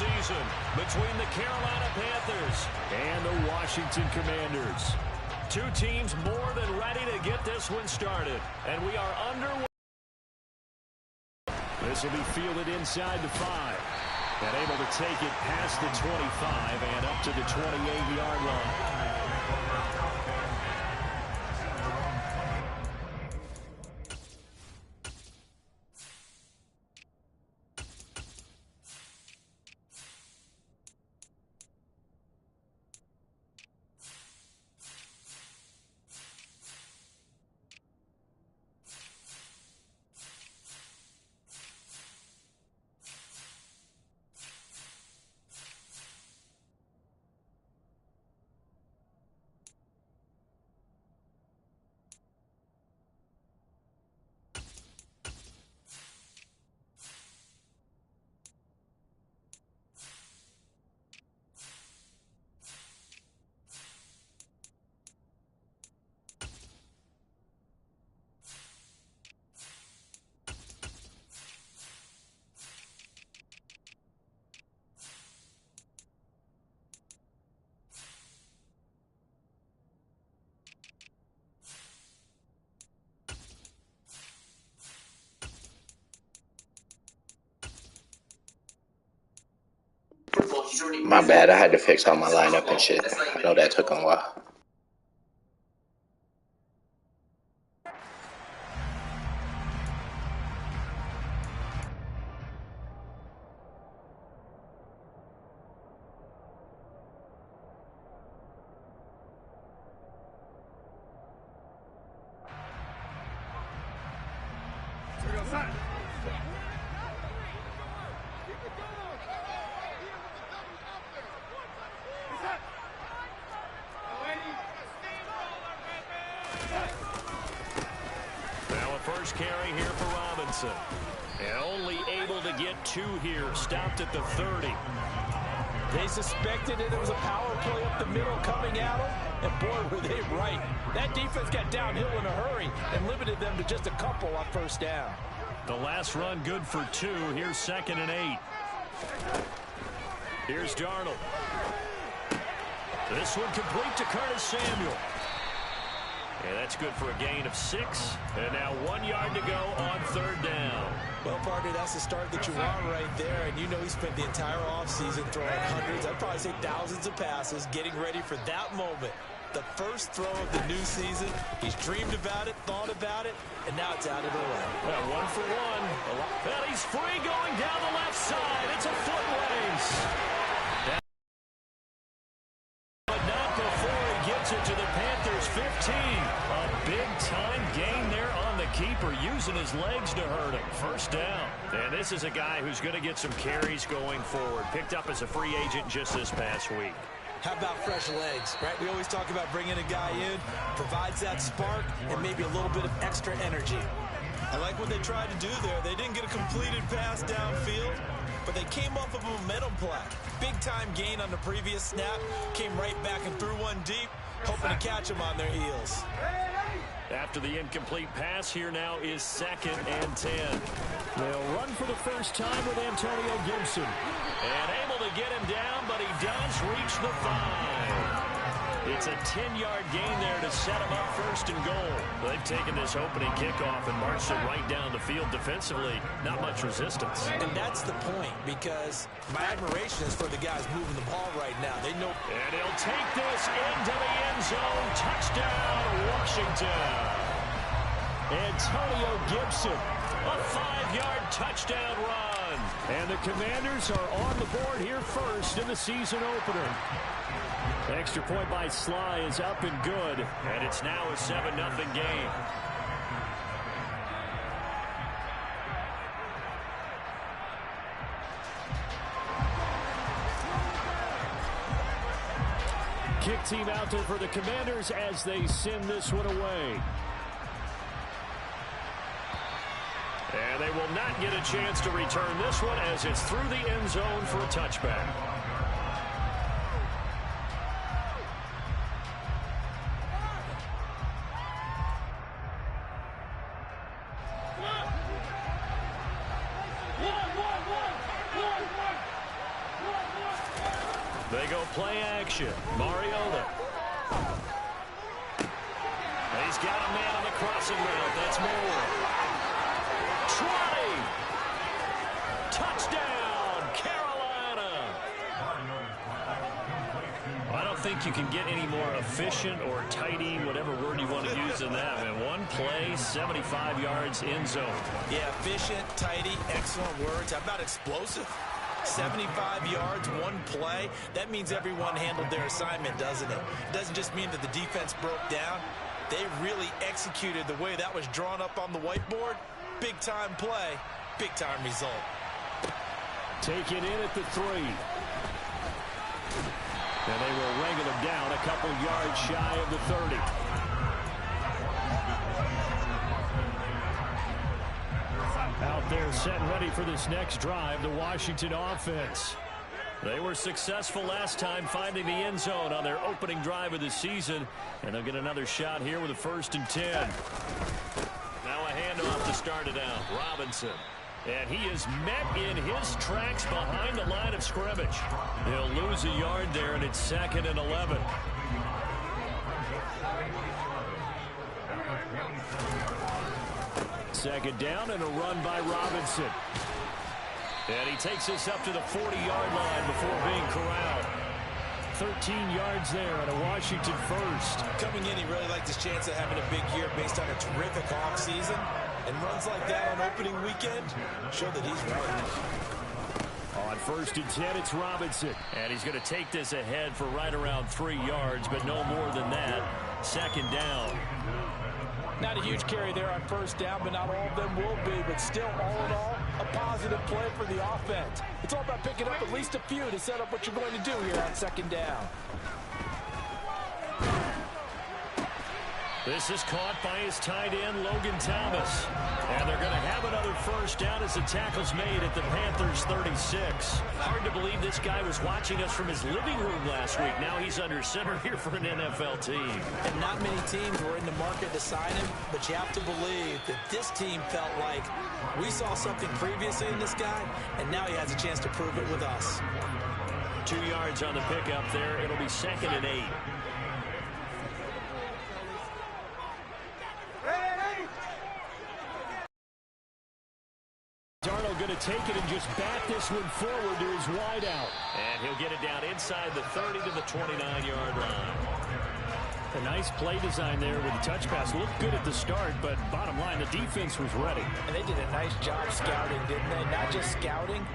season between the Carolina Panthers and the Washington Commanders. Two teams more than ready to get this one started, and we are underway. This will be fielded inside the 5, and able to take it past the 25 and up to the 28-yard line. My bad, I had to fix all my lineup and shit. I know that took a while. First carry here for Robinson. And only able to get 2 here. Stopped at the 30. They suspected it was a power play up the middle coming at them. And boy, were they right. That defense got downhill in a hurry and limited them to just a couple on first down. The last run good for 2. Here's 2nd and 8. Here's Darnold. This one complete to Curtis Samuel. And that's good for a gain of 6. And now 1 yard to go on 3rd down. Well, partner, that's the start that you want right there. And you know he spent the entire offseason throwing hundreds, I'd probably say thousands of passes, getting ready for that moment. The first throw of the new season. He's dreamed about it, thought about it, and now it's out of the way. Well, 1 for 1. And he's free going down the left side. It's a foot race. But not before he gets it to the Panthers 15. A big-time gain there on the keeper, using his legs to hurt him. First down. And this is a guy who's going to get some carries going forward. Picked up as a free agent just this past week. How about fresh legs, right? We always talk about bringing a guy in, provides that spark and maybe a little bit of extra energy. I like what they tried to do there. They didn't get a completed pass downfield, but they came off of a momentum play. Big-time gain on the previous snap, came right back and threw one deep, hoping to catch them on their heels. After the incomplete pass, here now is 2nd and 10. They'll run for the first time with Antonio Gibson. And able to get him down, but he does reach the 5. It's a 10-yard gain there to set him up 1st and goal. They've taken this opening kickoff and marched it right down the field defensively. Not much resistance. And that's the point, because my admiration is for the guys moving the ball right now. They know. And he'll take this into the end zone. Touchdown, Washington. Antonio Gibson, a 5-yard touchdown run. And the Commanders are on the board here first in the season opener. Extra point by Sly is up and good. And it's now a 7-0 game. Kick team out there for the Commanders as they send this one away. And they will not get a chance to return this one as it's through the end zone for a touchback. go play action. Mariota. He's got a man on the crossing route. That's Moore. 20. Touchdown, Carolina. I don't think you can get any more efficient or tidy, whatever word you want to use in that. Man, one play, 75 yards, end zone. Yeah, efficient, tidy, excellent words. How about explosive? 75 yards, one play. That means everyone handled their assignment, doesn't it? It doesn't just mean that the defense broke down. They really executed the way that was drawn up on the whiteboard. Big-time play, big-time result. Take it in at the 3. And they will wrangle him down a couple yards shy of the 30. Out there set and ready for this next drive, the Washington offense. They were successful last time finding the end zone on their opening drive of the season. And they'll get another shot here with a 1st and 10. Now a handoff to start it out. Robinson. And he is met in his tracks behind the line of scrimmage. He'll lose a yard there, and it's 2nd and 11. Second down and a run by Robinson. And he takes us up to the 40-yard line before being corralled. 13 yards there on a Washington first. Coming in, he really liked his chance of having a big year based on a terrific offseason. And runs like that on opening weekend show that he's right. On 1st and 10, it's Robinson. And he's going to take this ahead for right around 3 yards, but no more than that. 2nd down. Not a huge carry there on 1st down, but not all of them will be. But still, all in all, a positive play for the offense. It's all about picking up at least a few to set up what you're going to do here on 2nd down. This is caught by his tight end, Logan Thomas. And they're going to have another 1st down as the tackle's made at the Panthers' 36. Hard to believe this guy was watching us from his living room last week. Now he's under center here for an NFL team. And not many teams were in the market to sign him, but you have to believe that this team felt like we saw something previously in this guy, and now he has a chance to prove it with us. 2 yards on the pickup there. It'll be 2nd and 8. Darnold going to take it and just bat this one forward to his wideout. And he'll get it down inside the 30 to the 29-yard line. A nice play design there with the touch pass. Looked good at the start, but bottom line, the defense was ready. And they did a nice job scouting, didn't they? Not just scouting,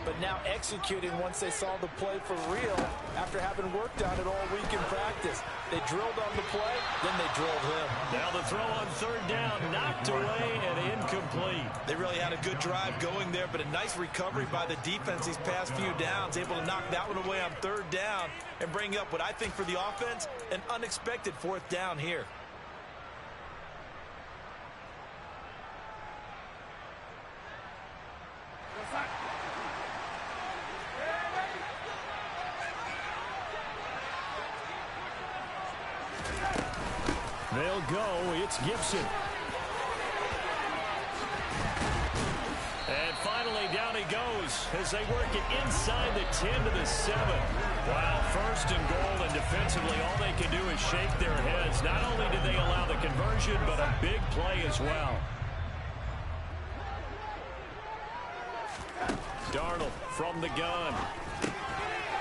but now executing once they saw the play for real after having worked on it all week in practice. They drilled on the play, then they drilled him. Now the throw on 3rd down, knocked away and incomplete. They really had a good drive going there, but a nice recovery by the defense these past few downs, able to knock that one away on 3rd down and bring up what I think for the offense, an unexpected 4th down here. They'll go. It's Gibson. And finally, down he goes as they work it inside the 10 to the 7. Wow, 1st and goal, and defensively, all they can do is shake their heads. Not only did they allow the conversion, but a big play as well. Darnold from the gun.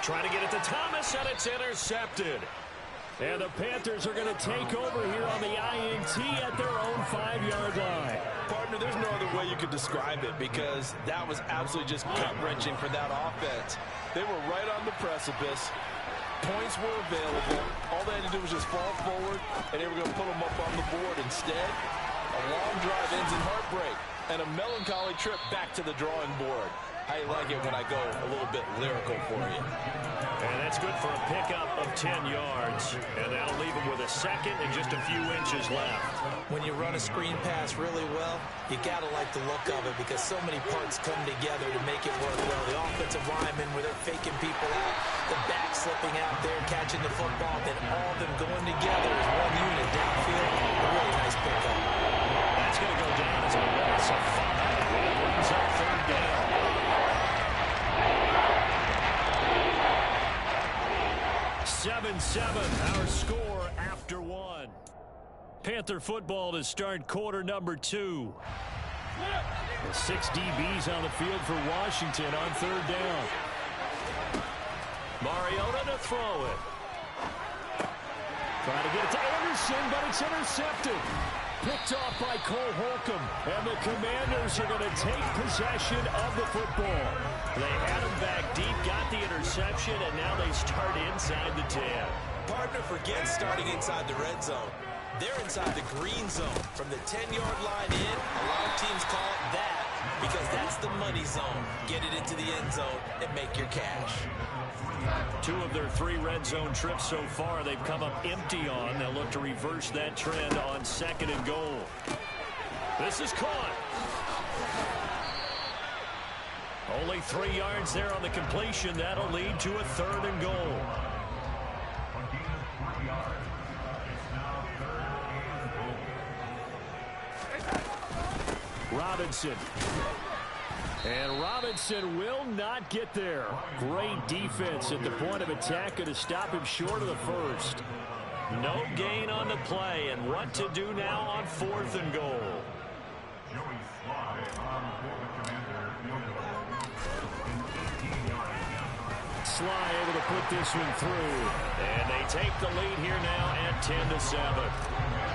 Trying to get it to Thomas, and it's intercepted. And the Panthers are going to take over here on the INT at their own 5-yard line. Partner, there's no other way you could describe it because that was absolutely just gut-wrenching for that offense. They were right on the precipice. Points were available. All they had to do was just fall forward, and they were going to put them up on the board. Instead, a long drive ends in heartbreak and a melancholy trip back to the drawing board. I like it when I go a little bit lyrical for you. And that's good for a pickup of 10 yards. And that'll leave him with a 2nd and just a few inches left. When you run a screen pass really well, you got to like the look of it because so many parts come together to make it work well. The offensive linemen where they're faking people out, the back slipping out there, catching the football, then all of them going together as one unit downfield. A really nice pickup. That's going to go down as a loss of 5. That brings up 3rd down. 7-7, our score after one. Panther football to start quarter number 2. The 6 DBs on the field for Washington on third down. Mariota to throw it. Trying to get it to Anderson, but it's intercepted. Picked off by Cole Holcomb, and the Commanders are going to take possession of the football. They had him back deep, got the interception, and now they start inside the 10. Partner forgets starting inside the red zone. They're inside the green zone. From the 10-yard line in, a lot of teams call it that because that's the money zone. Get it into the end zone and make your cash. 2 of their 3 red zone trips so far they've come up empty on. They'll look to reverse that trend on 2nd and goal. This is caught. Only 3 yards there on the completion. That'll lead to a 3rd and goal. Robinson. And Robinson will not get there. Great defense at the point of attack, going to stop him short of the first. No gain on the play, and what to do now on 4th and goal. Sly able to put this one through. And they take the lead here now at 10-7.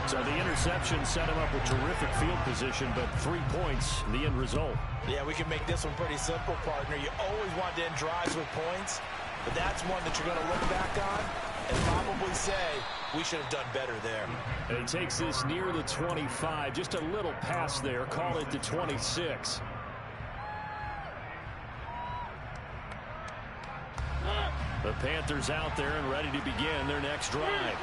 So the interception set him up with terrific field position, but 3 points, the end result. Yeah, we can make this one pretty simple, partner. You always want to end drives with points, but that's one that you're going to look back on and probably say, we should have done better there. And he takes this near the 25. Just a little pass there. Call it the 26. The Panthers out there and ready to begin their next drive.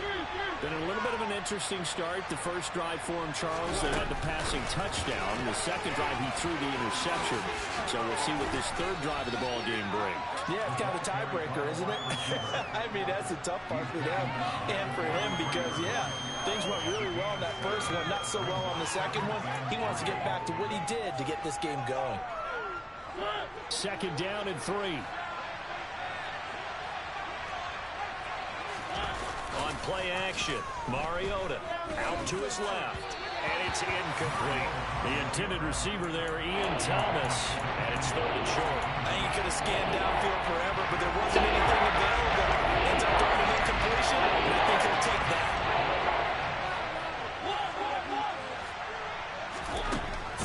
Been a little bit of an interesting start. The first drive for him, Charles, they had the passing touchdown. The second drive, he threw the interception. So we'll see what this 3rd drive of the ball game brings. Yeah, it's kind of a tiebreaker, isn't it? I mean, that's a tough part for them and for him because, yeah, things went really well in that first one, not so well on the second one. He wants to get back to what he did to get this game going. 2nd down and 3. On play action, Mariota out to his left, and it's incomplete. The intended receiver there, Ian Thomas, and it's 3rd and short. I think he could have scanned downfield forever, but there wasn't anything available. Ends up throwing an incompletion, and I think he'll take that.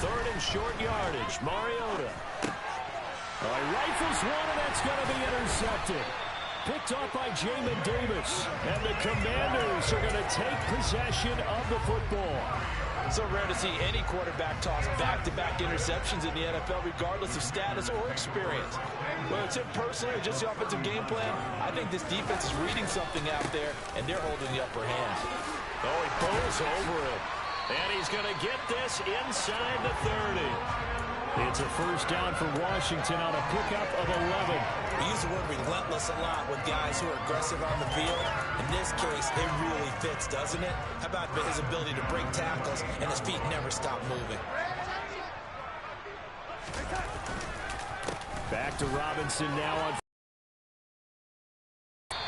3rd and short yardage, Mariota. He rifles one, and that's going to be intercepted. Picked off by Jamin Davis. And the Commanders are going to take possession of the football. So rare to see any quarterback toss back-to-back interceptions in the NFL, regardless of status or experience. Whether it's him personally or just the offensive game plan, I think this defense is reading something out there, and they're holding the upper hand. Oh, he pulls over him. And he's going to get this inside the 30. It's a first down for Washington on a pickup of 11. We use the word relentless a lot with guys who are aggressive on the field. In this case, it really fits, doesn't it? How about his ability to break tackles and his feet never stop moving? Back to Robinson now on.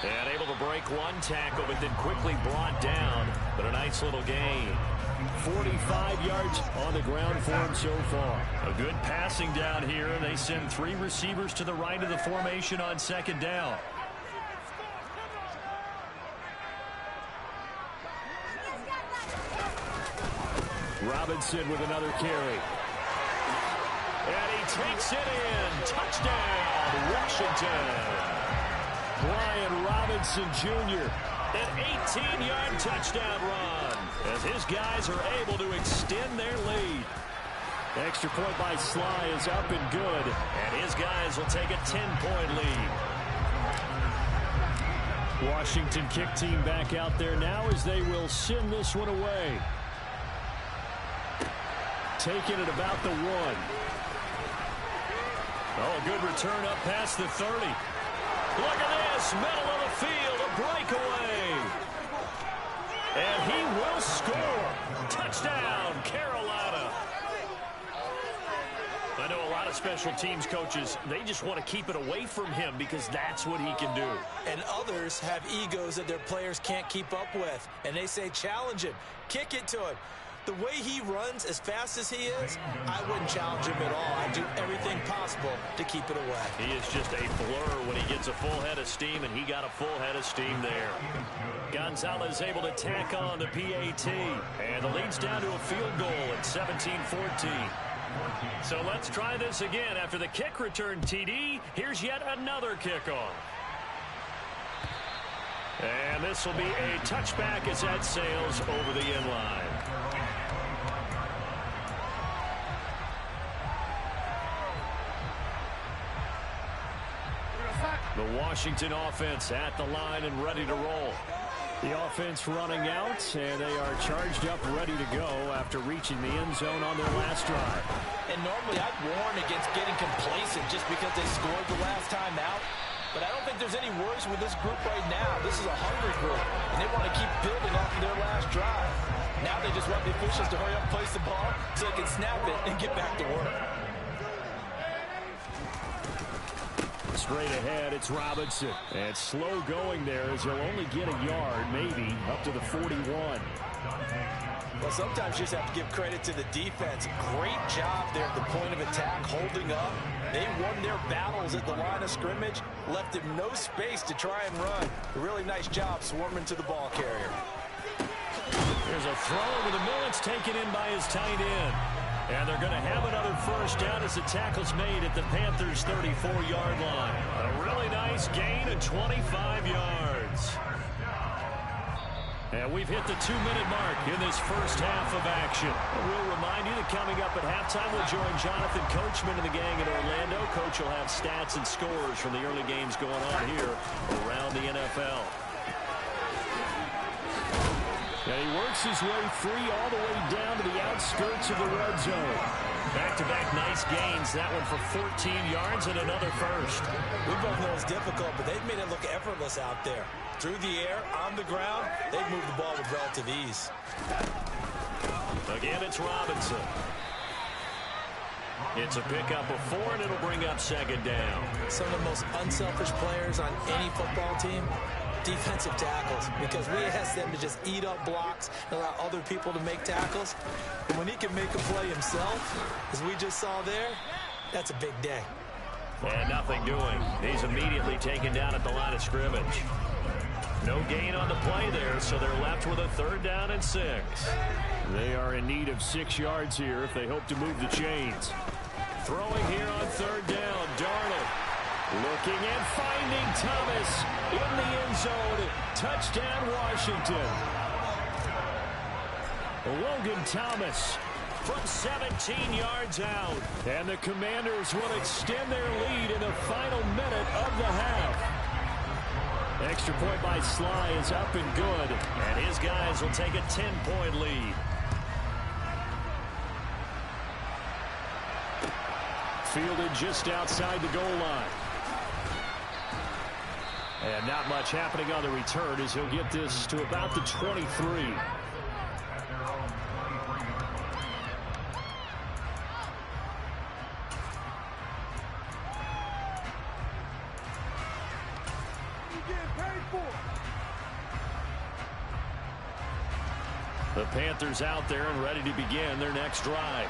And able to break one tackle, but then quickly brought down. But a nice little gain. 45 yards on the ground for him so far. A good passing down here, and they send 3 receivers to the right of the formation on 2nd down. Robinson with another carry. And he takes it in. Touchdown, Washington. Brian Robinson Jr. An 18-yard touchdown run as his guys are able to extend their lead. Extra point by Sly is up and good, and his guys will take a 10-point lead. Washington kick team back out there now as they will send this one away. Taking it about the 1. Oh, a good return up past the 30. Look at this, middle of the field, a breakaway. And he will score. Touchdown, Carolina. I know a lot of special teams coaches, they just want to keep it away from him because that's what he can do. And others have egos that their players can't keep up with. And they say, challenge him, kick it to him. The way he runs as fast as he is, I wouldn't challenge him at all. I'd do everything possible to keep it away. He is just a blur when he gets a full head of steam, and he got a full head of steam there. Gonzalez able to tack on the PAT, and the lead's down to a field goal at 17-14. So let's try this again. After the kick return TD, here's yet another kickoff. And this will be a touchback as that sails over the end line. The Washington offense at the line and ready to roll. The offense running out, and they are charged up, ready to go after reaching the end zone on their last drive. And normally I'd warn against getting complacent just because they scored the last time out. But I don't think there's any worries with this group right now. This is a hungry group, and they want to keep building off of their last drive. Now they just want the officials to hurry up and place the ball so they can snap it and get back to work. Straight ahead, it's Robinson. And slow going there as he'll only get a yard, maybe, up to the 41. Well, sometimes you just have to give credit to the defense. Great job there at the point of attack, holding up. They won their battles at the line of scrimmage, left him no space to try and run. A really nice job swarming to the ball carrier. There's a throw over the middle. It's taken in by his tight end. And they're going to have another first down as the tackle's made at the Panthers' 34-yard line. A really nice gain of 25 yards. And we've hit the 2-minute mark in this first half of action. We'll remind you that coming up at halftime, we'll join Jonathan Coachman and the gang in Orlando. Coach will have stats and scores from the early games going on here around the NFL. And he works his way free all the way down to the outskirts of the red zone. Back-to-back nice gains. That one for 14 yards and another first. We both know it's difficult, but they've made it look effortless out there. Through the air, on the ground, they've moved the ball with relative ease. Again, it's Robinson. It's a pickup of 4, and it'll bring up second down. Some of the most unselfish players on any football team, defensive tackles, because we ask them to just eat up blocks and allow other people to make tackles. And when he can make a play himself, as we just saw there, that's a big day. And nothing doing. He's immediately taken down at the line of scrimmage. No gain on the play there, so they're left with a 3rd down and 6. They are in need of 6 yards here if they hope to move the chains. Throwing here on 3rd down, Darnold. Looking and finding Thomas in the end zone. Touchdown, Washington. Logan Thomas from 17 yards out. And the Commanders will extend their lead in the final minute of the half. Extra point by Sly is up and good. And his guys will take a 10-point lead. Fielded just outside the goal line. And not much happening on the return as he'll get this to about the 23. The Panthers out there and ready to begin their next drive.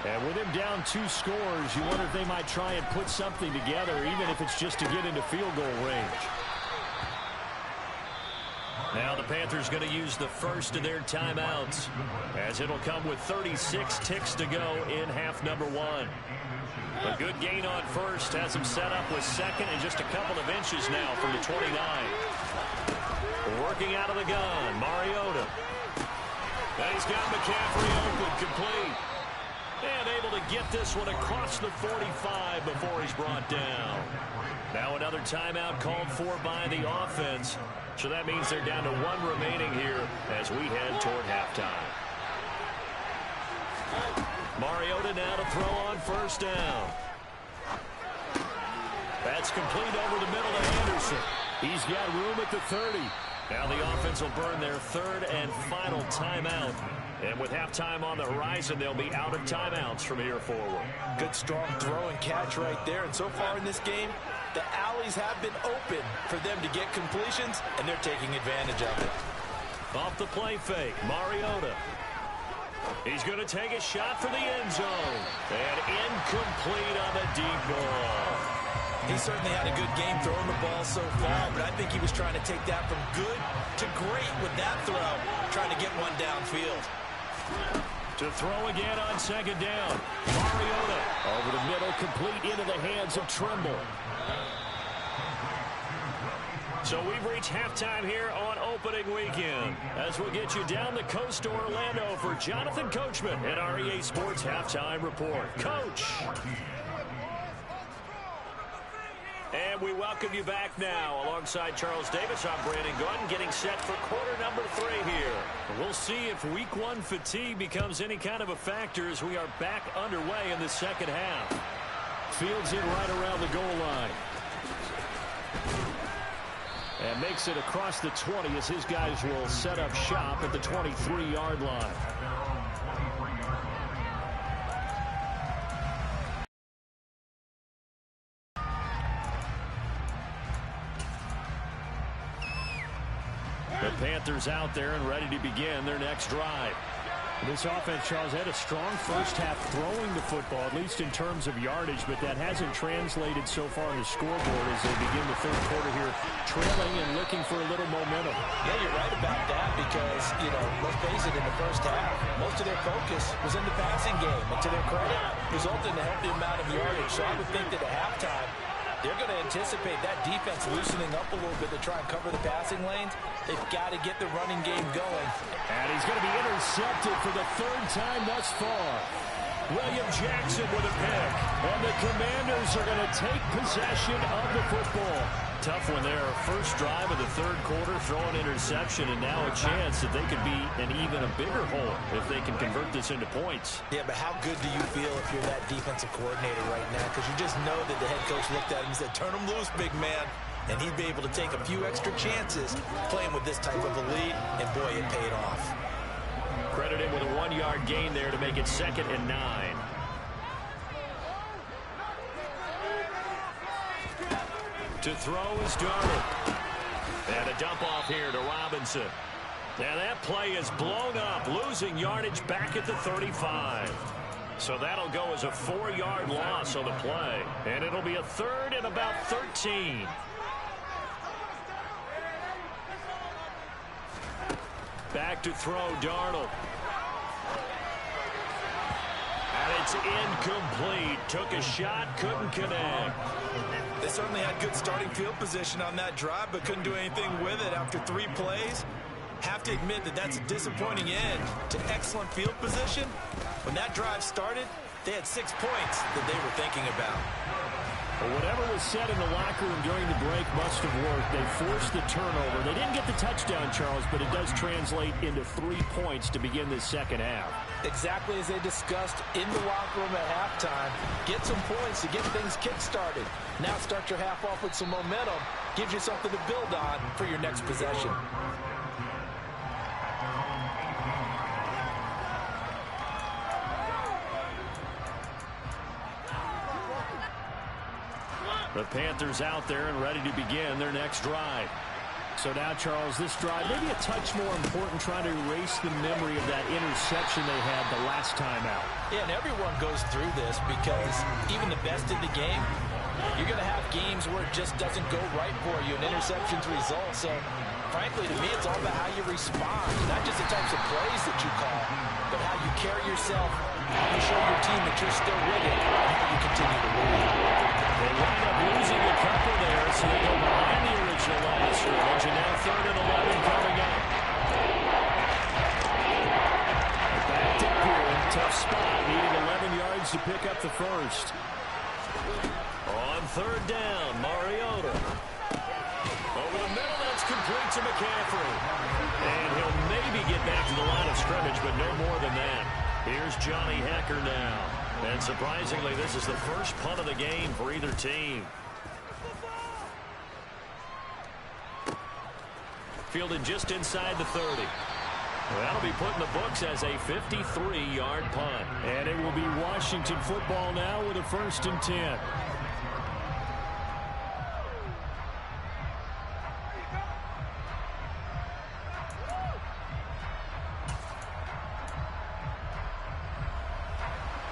And with him down 2 scores, you wonder if they might try and put something together, even if it's just to get into field goal range. Now the Panthers going to use the first of their timeouts, as it'll come with 36 ticks to go in half number 1. A good gain on first has him set up with second and just a couple of inches now from the 29. Working out of the gun, Mariota. And he's got McCaffrey open, complete. And able to get this one across the 45 before he's brought down. Now another timeout called for by the offense. So that means they're down to 1 remaining here as we head toward halftime. Mariota now to throw on first down. That's complete over the middle to Anderson. He's got room at the 30. Now the offense will burn their third and final timeout. And with halftime on the horizon, they'll be out of timeouts from here forward. Good, strong throw and catch right there. And so far in this game, the alleys have been open for them to get completions, and they're taking advantage of it. Off the play fake, Mariota. He's going to take a shot for the end zone. And incomplete on the deep ball. He certainly had a good game throwing the ball so far, but I think he was trying to take that from good to great with that throw, trying to get one downfield. To throw again on second down. Mariota over the middle, complete into the hands of Trimble. So we've reached halftime here on opening weekend. As we'll get you down the coast to Orlando for Jonathan Coachman at our EA Sports Halftime Report. Coach! And we welcome you back now. Alongside Charles Davis, I'm Brandon Gunn, getting set for quarter number 3 here. We'll see if week 1 fatigue becomes any kind of a factor as we are back underway in the second half. Fields in right around the goal line. And makes it across the 20 as his guys will set up shop at the 23-yard line. The Panthers out there and ready to begin their next drive. This offense, Charles, had a strong first half throwing the football, at least in terms of yardage, but that hasn't translated so far on the scoreboard as they begin the third quarter here, trailing and looking for a little momentum. Yeah, you're right about that because, let's face it, in the first half, most of their focus was in the passing game. And to their credit, resulted in a healthy amount of yardage. So I would think that at halftime, they're going to anticipate that defense loosening up a little bit to try and cover the passing lanes. They've got to get the running game going. And he's going to be intercepted for the third time thus far. William Jackson with a pick. And the Commanders are going to take possession of the football. Tough one there. First drive of the third quarter, throw an interception, and now a chance that they could be in even a bigger hole if they can convert this into points. Yeah, but how good do you feel if you're that defensive coordinator right now? Because you just know that the head coach looked at him and said, turn him loose, big man. And he'd be able to take a few extra chances playing with this type of a lead, and boy, it paid off. Credit him with a 1-yard gain there to make it 2nd and 9. To throw is Darnold. And a dump off here to Robinson. And that play is blown up, losing yardage back at the 35. So that'll go as a 4-yard loss on the play. And it'll be a 3rd and about 13. Back to throw, Darnold. And it's incomplete. Took a shot, couldn't connect. They certainly had good starting field position on that drive, but couldn't do anything with it after 3 plays. Have to admit that that's a disappointing end to excellent field position. When that drive started, they had 6 points that they were thinking about. Well, whatever was said in the locker room during the break must have worked. They forced the turnover. They didn't get the touchdown, Charles, but it does translate into 3 points to begin this second half. Exactly as they discussed in the locker room at halftime. Get some points to get things kick-started. Now start your half off with some momentum. Gives you something to build on for your next possession. The Panthers out there and ready to begin their next drive. So now, Charles, this drive maybe a touch more important, trying to erase the memory of that interception they had the last time out. Yeah, and everyone goes through this because even the best in the game, you're going to have games where it just doesn't go right for you, and interceptions result. So, frankly, to me, it's all about how you respond, not just the types of plays that you call, but how you carry yourself, how you show your team that you're still with it, and how you continue to win. They wind up losing a couple there, so they go behind the original line of scrimmage, and now 3rd and 11 coming up. Backed up here in a tough spot, needing 11 yards to pick up the first. On 3rd down, Mariota. Over the middle, that's complete to McCaffrey. And he'll maybe get back to the line of scrimmage, but no more than that. Here's Johnny Hecker now. And surprisingly, this is the first punt of the game for either team. Fielded just inside the 30. That'll be put in the books as a 53-yard punt. And it will be Washington football now with a 1st and 10.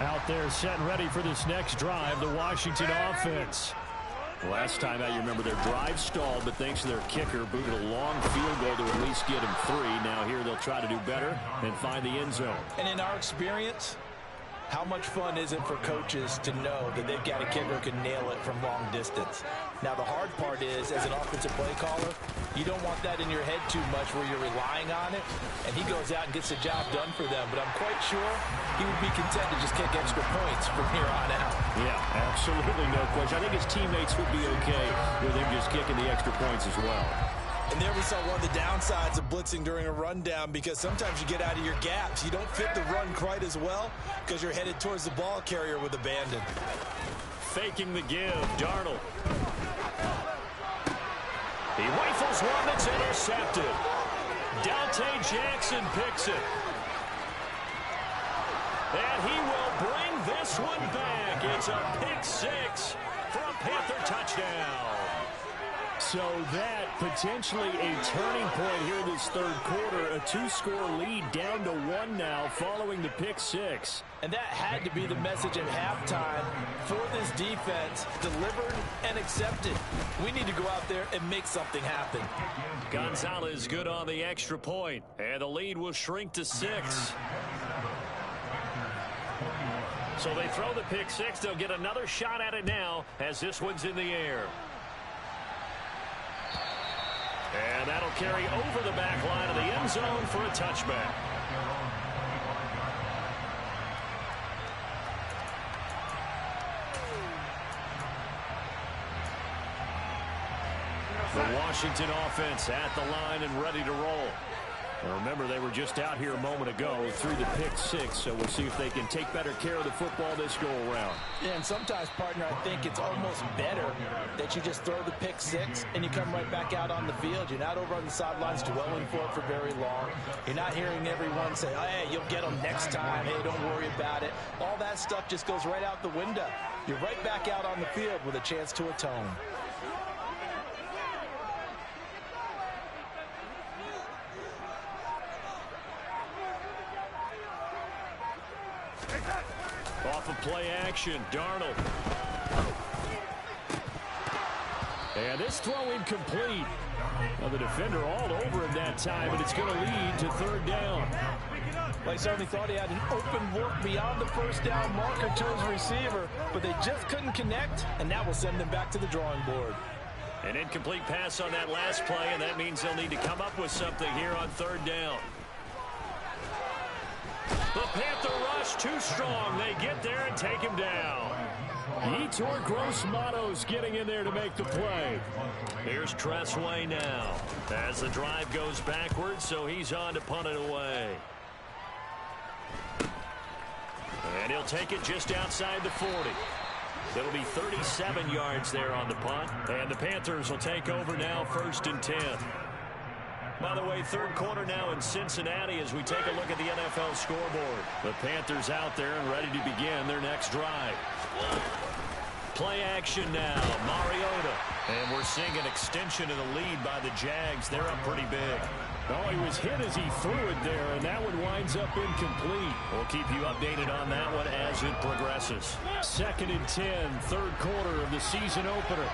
Out there set and ready for this next drive, the Washington offense. Last time out, you remember their drive stalled, but thanks to their kicker, booted a long field goal to at least get him 3. Now here they'll try to do better and find the end zone. And in our experience, how much fun is it for coaches to know that they've got a kicker who can nail it from long distance? Now, the hard part is, as an offensive play caller, you don't want that in your head too much where you're relying on it, and he goes out and gets the job done for them. But I'm quite sure he would be content to just kick extra points from here on out. Yeah, absolutely no question. I think his teammates would be okay with him just kicking the extra points as well. And there we saw one of the downsides of blitzing during a rundown, because sometimes you get out of your gaps. You don't fit the run quite as well because you're headed towards the ball carrier with abandon. Faking the give, Darnold. He rifles one that's intercepted. Dante Jackson picks it. And he will bring this one back. It's a pick 6 for a Panther touchdown. So that potentially a turning point here this 3rd quarter. A 2-score lead down to 1 now following the pick 6. And that had to be the message at halftime for this defense. Delivered and accepted. We need to go out there and make something happen. Gonzalez good on the extra point. And the lead will shrink to 6. So they throw the pick 6. They'll get another shot at it now as this one's in the air. And that'll carry over the back line of the end zone for a touchback. The Washington offense at the line and ready to roll. Now remember, they were just out here a moment ago through the pick 6, so we'll see if they can take better care of the football this go-around. Yeah, and sometimes, partner, I think it's almost better that you just throw the pick 6 and you come right back out on the field. You're not over on the sidelines dwelling for it for very long. You're not hearing everyone say, oh, hey, you'll get them next time. Hey, don't worry about it. All that stuff just goes right out the window. You're right back out on the field with a chance to atone. Off of play action, Darnold. And this throw incomplete. Well, the defender all over him that time, and it's going to lead to 3rd down. Well, he certainly thought he had an open look beyond the 1st down marker to his receiver, but they just couldn't connect, and that will send them back to the drawing board. An incomplete pass on that last play, and that means they'll need to come up with something here on 3rd down. The Panther rush too strong. They get there and take him down. Yetur Gross-Matos getting in there to make the play. Here's Tressway now as the drive goes backwards, so he's on to punt it away. And he'll take it just outside the 40. It'll be 37 yards there on the punt, and the Panthers will take over now 1st and 10. By the way, 3rd quarter now in Cincinnati as we take a look at the NFL scoreboard. The Panthers out there and ready to begin their next drive. Play action now, Mariota. And we're seeing an extension of the lead by the Jags. They're up pretty big. Oh, he was hit as he threw it there, and that one winds up incomplete. We'll keep you updated on that one as it progresses. 2nd and 10, 3rd quarter of the season opener.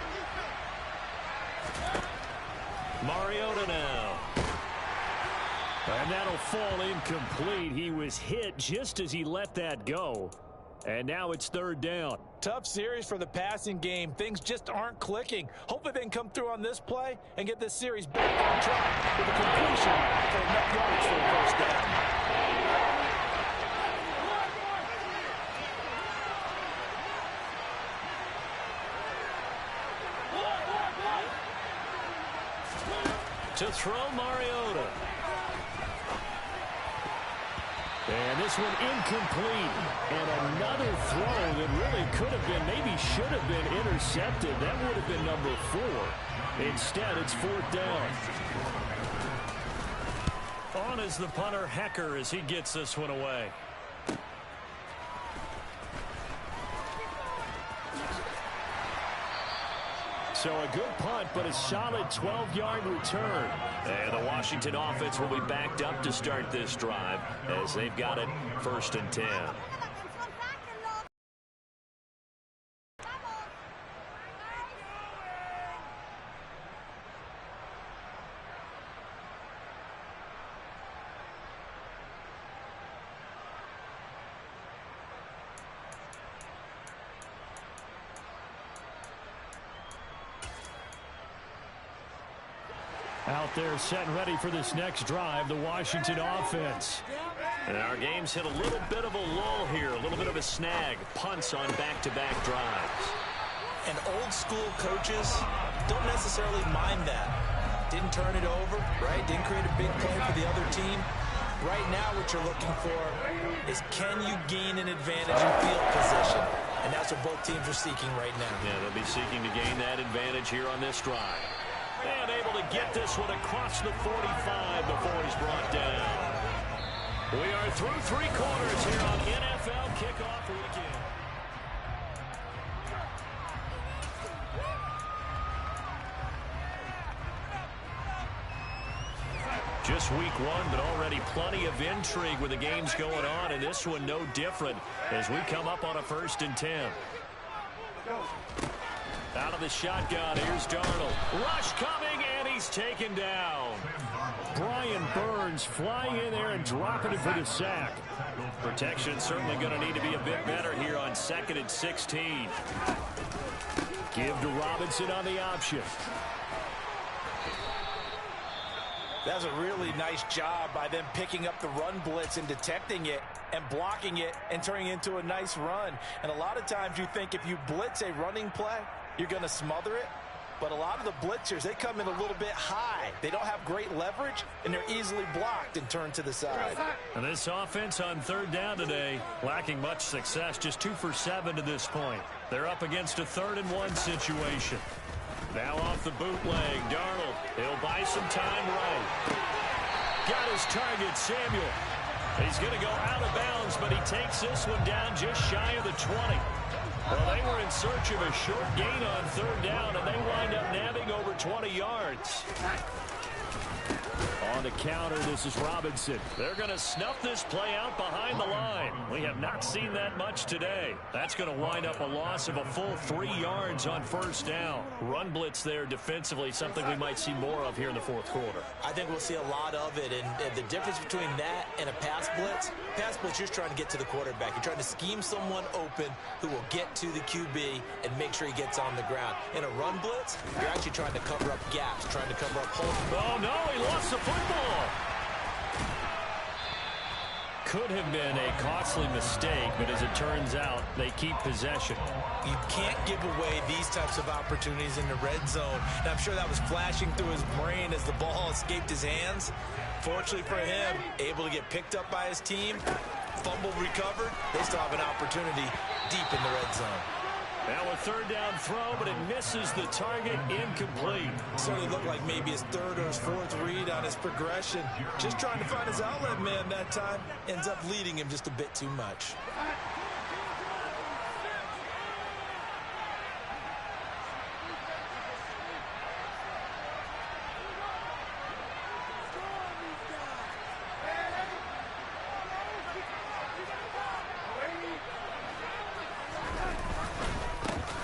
Mariota now. And that'll fall incomplete. He was hit just as he let that go. And now it's 3rd down. Tough series for the passing game. Things just aren't clicking. Hopefully they can come through on this play and get this series back on track with a completion for enough yards for the 1st down. To throw, Mariota. And this one incomplete. And another throw that really could have been, maybe should have been intercepted. That would have been number 4. Instead, it's 4th down. On is the punter, Hecker, as he gets this one away. So a good punt, but a solid 12-yard return. And the Washington offense will be backed up to start this drive as they've got it 1st and 10. Out there set and ready for this next drive, the Washington offense. And our game's hit a little bit of a lull here, a little bit of a snag. Punts on back-to-back drives. And old-school coaches don't necessarily mind that. Didn't turn it over, right? Didn't create a big play for the other team. Right now what you're looking for is can you gain an advantage in field position? And that's what both teams are seeking right now. Yeah, they'll be seeking to gain that advantage here on this drive. And able to get this one across the 45 before he's brought down. We are through 3 quarters here on NFL Kickoff Weekend. Just week 1, but already plenty of intrigue with the games going on, and this one no different as we come up on a 1st and 10. Out of the shotgun, here's Darnold. Rush coming, and he's taken down. Brian Burns flying in there and dropping it for the sack. Protection certainly going to need to be a bit better here on 2nd and 16. Give to Robinson on the option. That's a really nice job by them picking up the run blitz and detecting it and blocking it and turning it into a nice run. And a lot of times you think if you blitz a running play, you're going to smother it. But a lot of the blitzers, they come in a little bit high. They don't have great leverage, and they're easily blocked and turned to the side. And this offense on 3rd down today, lacking much success, just 2 for 7 to this point. They're up against a 3rd and 1 situation. Now off the bootleg, Darnold. He'll buy some time right. Got his target, Samuel. He's going to go out of bounds, but he takes this one down just shy of the 20. Well, they were in search of a short gain on 3rd down, and they wind up nabbing over 20 yards. On the counter, this is Robinson. They're going to snuff this play out behind the line. We have not seen that much today. That's going to wind up a loss of a full 3 yards on 1st down. Run blitz there defensively, something we might see more of here in the 4th quarter. I think we'll see a lot of it, and the difference between that and a pass blitz, you're trying to get to the quarterback. You're trying to scheme someone open who will get to the QB and make sure he gets on the ground. In a run blitz, you're actually trying to cover up gaps, trying to cover up holes. Oh, no, he lost the football. Could have been a costly mistake, but as it turns out, they keep possession. You can't give away these types of opportunities in the red zone. And I'm sure that was flashing through his brain as the ball escaped his hands. Fortunately for him, able to get picked up by his team, fumble recovered. They still have an opportunity deep in the red zone. Now a 3rd down throw, but it misses the target, incomplete. Certainly looked like maybe his 3rd or his 4th read on his progression. Just trying to find his outlet man that time. Ends up leading him just a bit too much.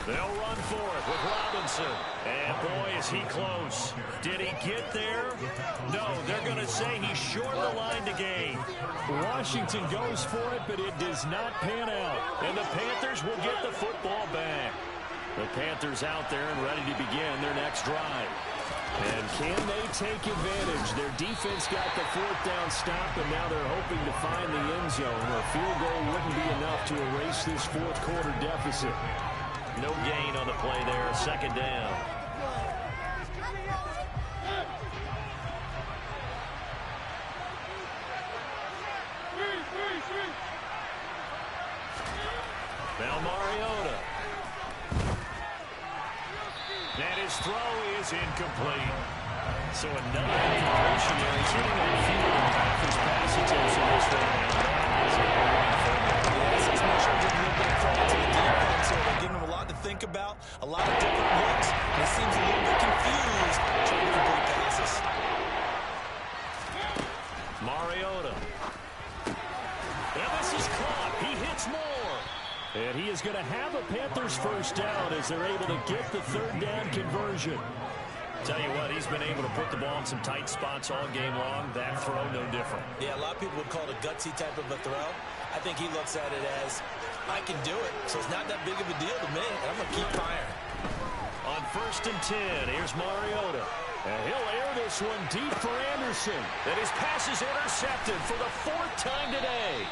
They'll run for it with Robinson. And boy, is he close. Did he get there? No, they're going to say he's short of the line to gain. Washington goes for it, but it does not pan out. And the Panthers will get the football back. The Panthers out there and ready to begin their next drive. And can they take advantage? Their defense got the 4th down stop, and now they're hoping to find the end zone where a field goal wouldn't be enough to erase this 4th quarter deficit. No gain on the play there, 2nd down. Now Mariota. That is throw is incomplete. So another incompletion there. He's hitting on fewer than half his pass attempts in this one. Yes, let's make sure we give a little bit of credit to the defense here. They're giving him a lot to think about, a lot of different looks. He seems a little bit confused trying to complete passes. Mariota. And this is caught. He hits more. And he is going to have a Panthers first down as they're able to get the third down conversion. Tell you what, he's been able to put the ball in some tight spots all game long. That throw, no different. Yeah, a lot of people would call it a gutsy type of a throw. I think he looks at it as, I can do it, so it's not that big of a deal to me, and I'm going to keep firing. On 1st and 10, here's Mariota. And he'll air this one deep for Anderson. And his pass is intercepted for the 4th time today.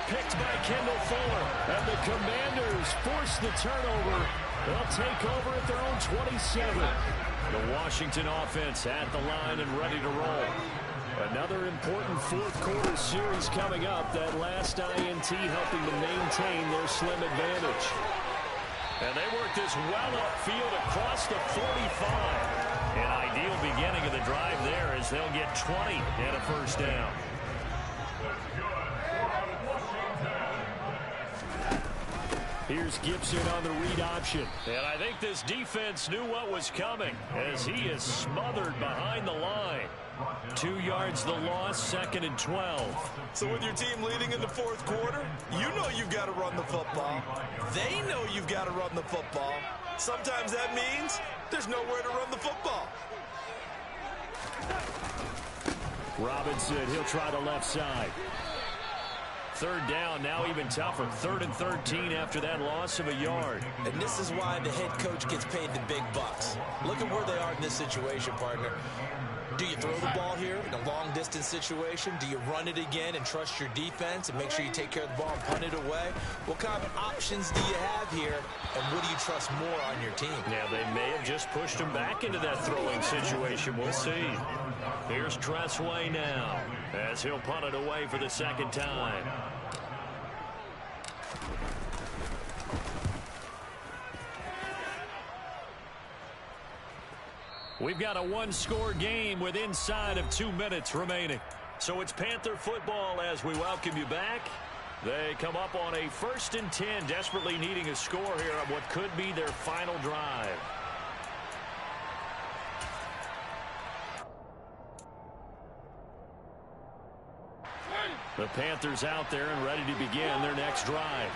Picked by Kendall Fuller. And the Commanders force the turnover. They'll take over at their own 27. The Washington offense at the line and ready to roll. Another important fourth quarter series coming up. That last INT helping to maintain their slim advantage. And they work this well upfield across the 45. An ideal beginning of the drive there as they'll get 20 and a first down. Here's Gibson on the read option. And I think this defense knew what was coming as he is smothered behind the line. 2 yards the loss, 2nd and 12. So with your team leading in the 4th quarter, you know you've got to run the football. They know you've got to run the football. Sometimes that means there's nowhere to run the football. Robinson, he'll try the left side. 3rd down, now even tougher. 3rd and 13 after that loss of a yard. And this is why the head coach gets paid the big bucks. Look at where they are in this situation, partner. Do you throw the ball here in a long-distance situation? Do you run it again and trust your defense and make sure you take care of the ball and punt it away? What kind of options do you have here, and what do you trust more on your team? Yeah, they may have just pushed him back into that throwing situation. We'll see. Here's Tressway now as he'll punt it away for the 2nd time. We've got a one-score game with inside of 2 minutes remaining. So it's Panther football as we welcome you back. They come up on a 1st and 10, desperately needing a score here on what could be their final drive. The Panthers out there and ready to begin their next drive.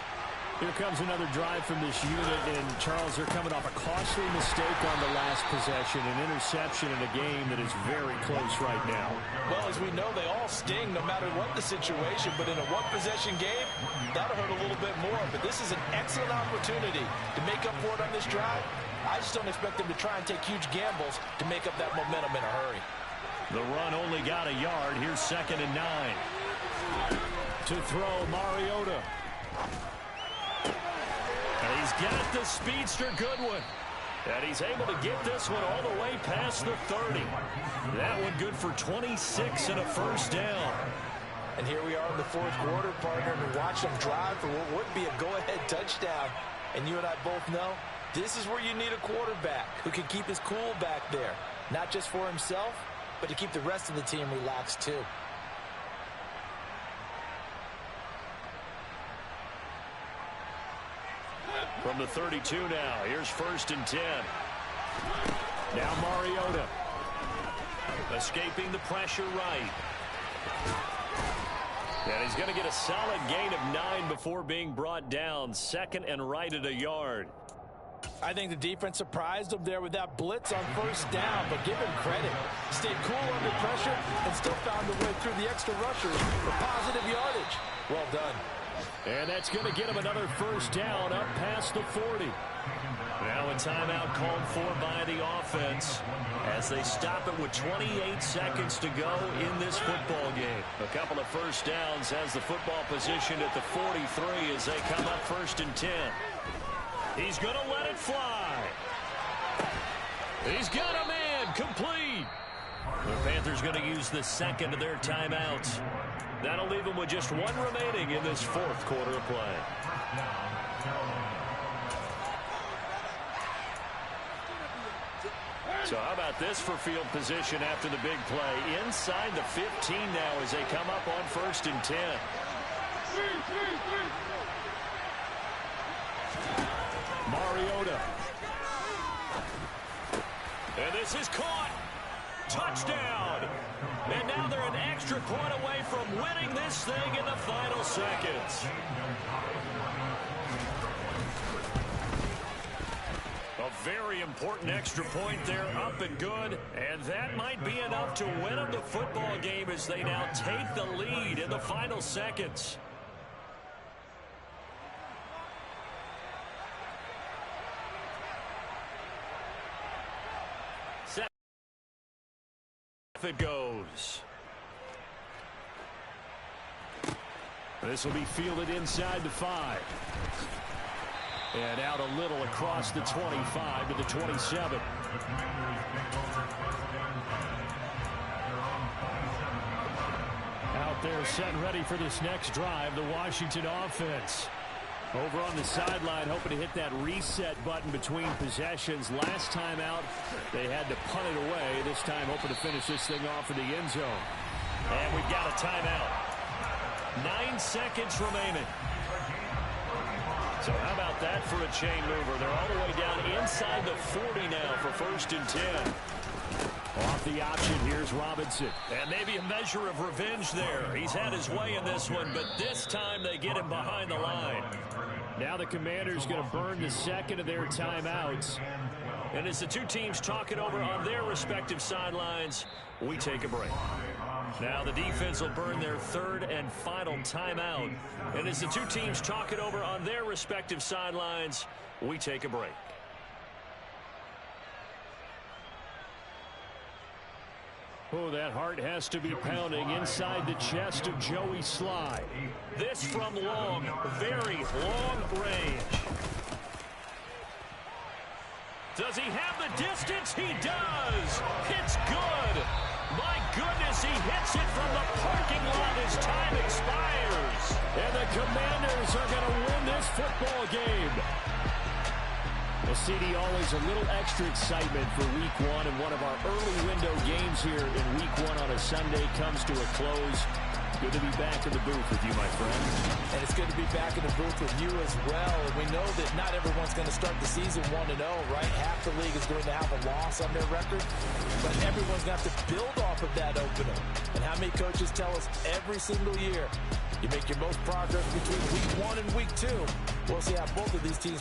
Here comes another drive from this unit, and Charles, they're coming off a costly mistake on the last possession, an interception in a game that is very close right now. Well, as we know, they all sting no matter what the situation, but in a one-possession game, that'll hurt a little bit more. But this is an excellent opportunity to make up for it on this drive. I just don't expect them to try and take huge gambles to make up that momentum in a hurry. The run only got a yard. Here's 2nd and 9. To throw, Mariota. And he's got the speedster Goodwin. And he's able to get this one all the way past the 30. That one good for 26 and a first down. And here we are in the 4th quarter, partner, and watch them drive for what would be a go-ahead touchdown. And you and I both know this is where you need a quarterback who can keep his cool back there. Not just for himself, but to keep the rest of the team relaxed too. From the 32 now, here's 1st and 10. Now Mariota. Escaping the pressure right. And he's going to get a solid gain of 9 before being brought down. 2nd and right at a yard. I think the defense surprised him there with that blitz on 1st down, but give him credit. Stayed cool under pressure and still found a way through the extra rushers for positive yardage. Well done. And that's going to get him another first down up past the 40. Now a timeout called for by the offense as they stop it with 28 seconds to go in this football game. A couple of first downs has the football positioned at the 43 as they come up 1st and 10. He's going to let it fly. He's got a man complete. The Panthers going to use the 2nd of their timeouts. That'll leave them with just 1 remaining in this 4th quarter of play. So how about this for field position after the big play? Inside the 15 now as they come up on 1st and 10. Mariota. And this is caught. Touchdown. And now they're an extra point away from winning this thing in the final seconds. A very important extra point there, up and good. And that might be enough to win them the football game as they now take the lead in the final seconds. It goes. This will be fielded inside the 5. And out a little across the 25 to the 27. Out there set and ready for this next drive, the Washington offense. Over on the sideline, hoping to hit that reset button between possessions. Last time out, they had to punt it away. This time, hoping to finish this thing off in the end zone. And we've got a timeout. 9 seconds remaining. So how about that for a chain mover? They're all the way down inside the 40 now for 1st and 10. Off the option, here's Robinson. And maybe a measure of revenge there. He's had his way in this one, but this time they get him behind the line. Now the Commanders going to burn the second of their timeouts. And as the two teams talk it over on their respective sidelines, we take a break. Now the defense will burn their 3rd and final timeout. And as the two teams talk it over on their respective sidelines, we take a break. Oh, that heart has to be pounding inside the chest of Joey Slye. This from long, very long range. Does he have the distance? He does. It's good. My goodness, he hits it from the parking lot as time expires. And the Commanders are going to win this football game. Well, CD, always a little extra excitement for Week 1, and one of our early window games here in Week 1 on a Sunday comes to a close. Good to be back in the booth with you, my friend. And it's good to be back in the booth with you as well. And we know that not everyone's going to start the season 1-0, right? Half the league is going to have a loss on their record. But everyone's going to have to build off of that opener. And how many coaches tell us every single year, you make your most progress between Week 1 and Week 2. We'll see how both of these teams